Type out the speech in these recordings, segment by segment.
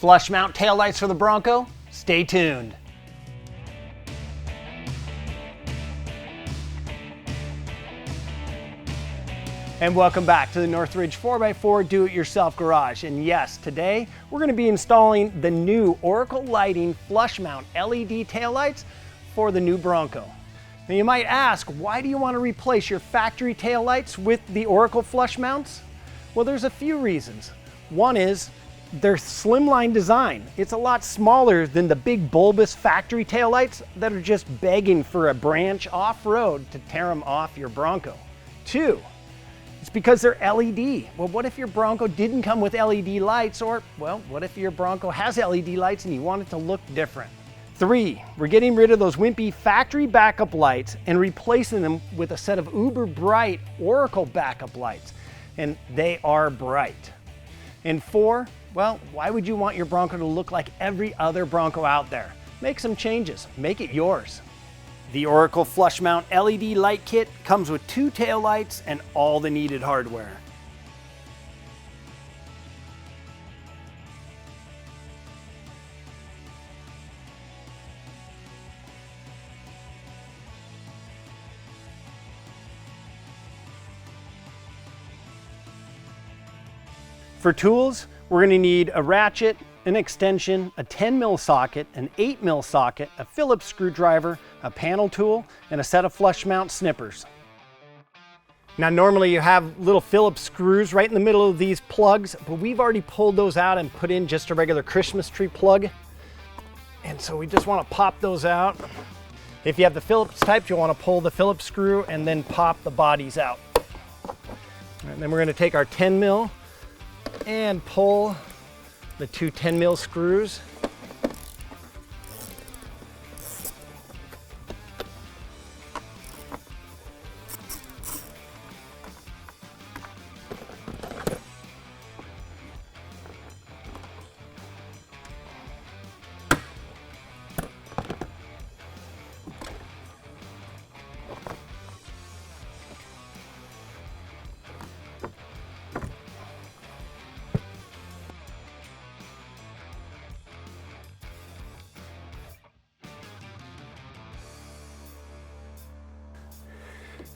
Flush mount taillights for the Bronco? Stay tuned. And welcome back to the Northridge 4x4 Do-It-Yourself Garage. And yes, today we're going to be installing the new Oracle Lighting flush mount LED taillights for the new Bronco. Now you might ask, why do you want to replace your factory taillights with the Oracle flush mounts? Well, there's a few reasons. One is their slimline design. It's a lot smaller than the big bulbous factory taillights that are just begging for a branch off-road to tear them off your Bronco. Two, it's because they're LED. Well, what if your Bronco didn't come with LED lights? Or, well, what if your Bronco has LED lights and you want it to look different? Three, we're getting rid of those wimpy factory backup lights and replacing them with a set of uber bright Oracle backup lights. And they are bright. And four, well, why would you want your Bronco to look like every other Bronco out there? Make some changes, make it yours. The Oracle Flush Mount LED light kit comes with 2 tail lights and all the needed hardware. For tools, we're going to need a ratchet, an extension, a 10mm socket, an 8mm socket, a Phillips screwdriver, a panel tool, and a set of flush mount snippers. Now normally you have little Phillips screws right in the middle of these plugs, but we've already pulled those out and put in just a regular Christmas tree plug. And so we just want to pop those out. If you have the Phillips type, you'll want to pull the Phillips screw and then pop the bodies out. And then we're going to take our 10mm and pull the 2 10mm screws.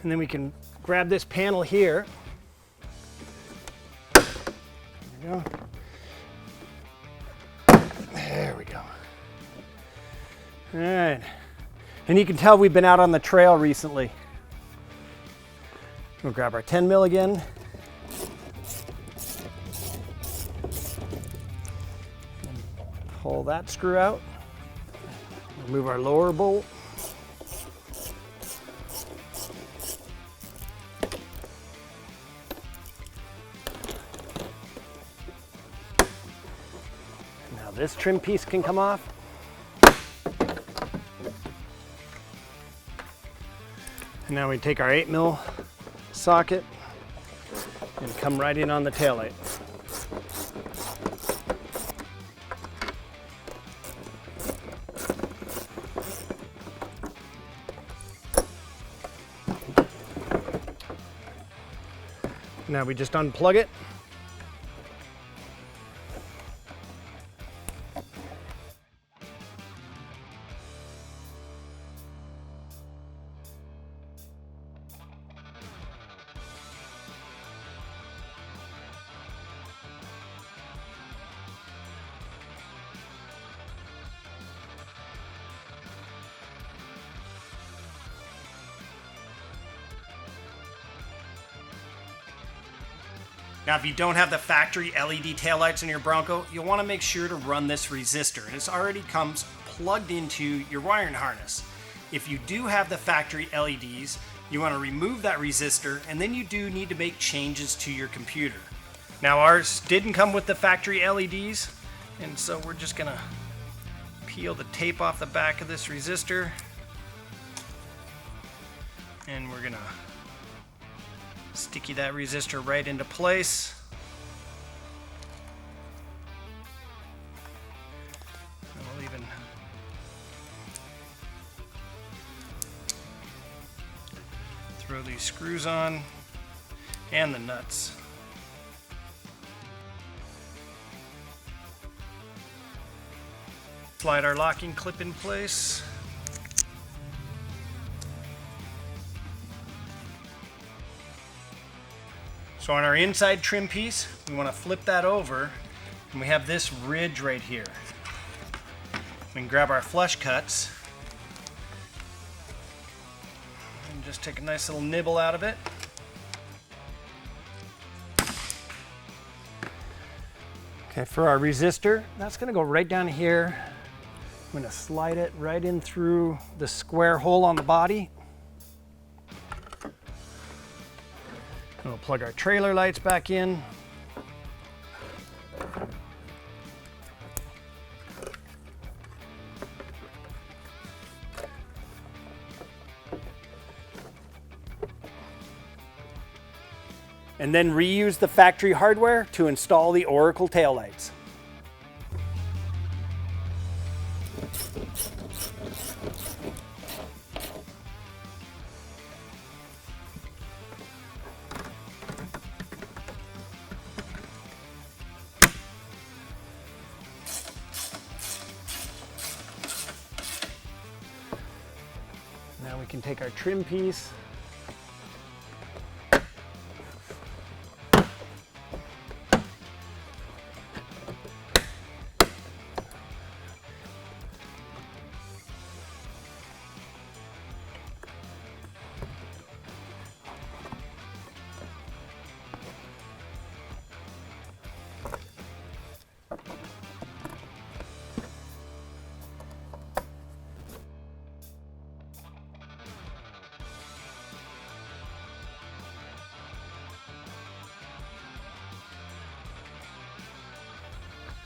And then we can grab this panel here. There we go. There we go. All right. And you can tell we've been out on the trail recently. We'll grab our 10mm again. Pull that screw out. Remove our lower bolt. This trim piece can come off. And now we take our 8mm socket and come right in on the taillight. Now we just unplug it. Now, if you don't have the factory LED taillights in your Bronco, you'll want to make sure to run this resistor. And it already comes plugged into your wiring harness. If you do have the factory LEDs, you want to remove that resistor, and then you do need to make changes to your computer. Now, ours didn't come with the factory LEDs, and so we're just going to peel the tape off the back of this resistor. And we're going to sticky that resistor right into place. And we'll even throw these screws on and the nuts. slide our locking clip in place. So on our inside trim piece, we want to flip that over, and we have this ridge right here. We can grab our flush cuts and just take a nice little nibble out of it. Okay, for our resistor, that's going to go right down here. I'm going to slide it right in through the square hole on the body. And we'll plug our trailer lights back in. And then reuse the factory hardware to install the Oracle taillights. Now we can take our trim piece,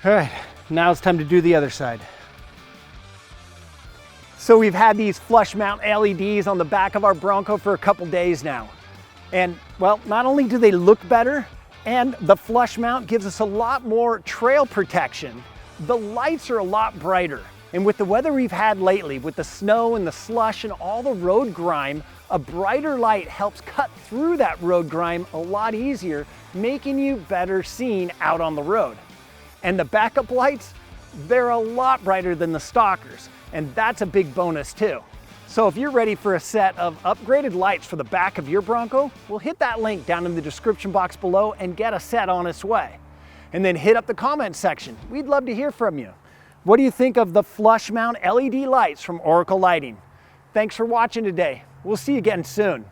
all right, now it's time to do the other side. So we've had these flush mount LEDs on the back of our Bronco for a couple days now. And well, not only do they look better, and the flush mount gives us a lot more trail protection, the lights are a lot brighter. And with the weather we've had lately, with the snow and the slush and all the road grime, a brighter light helps cut through that road grime a lot easier, making you better seen out on the road. And the backup lights, they're a lot brighter than the stalkers, and that's a big bonus too. So if you're ready for a set of upgraded lights for the back of your Bronco, well, hit that link down in the description box below and get a set on its way. And then hit up the comment section. We'd love to hear from you. What do you think of the flush mount LED lights from Oracle Lighting? Thanks for watching today. We'll see you again soon.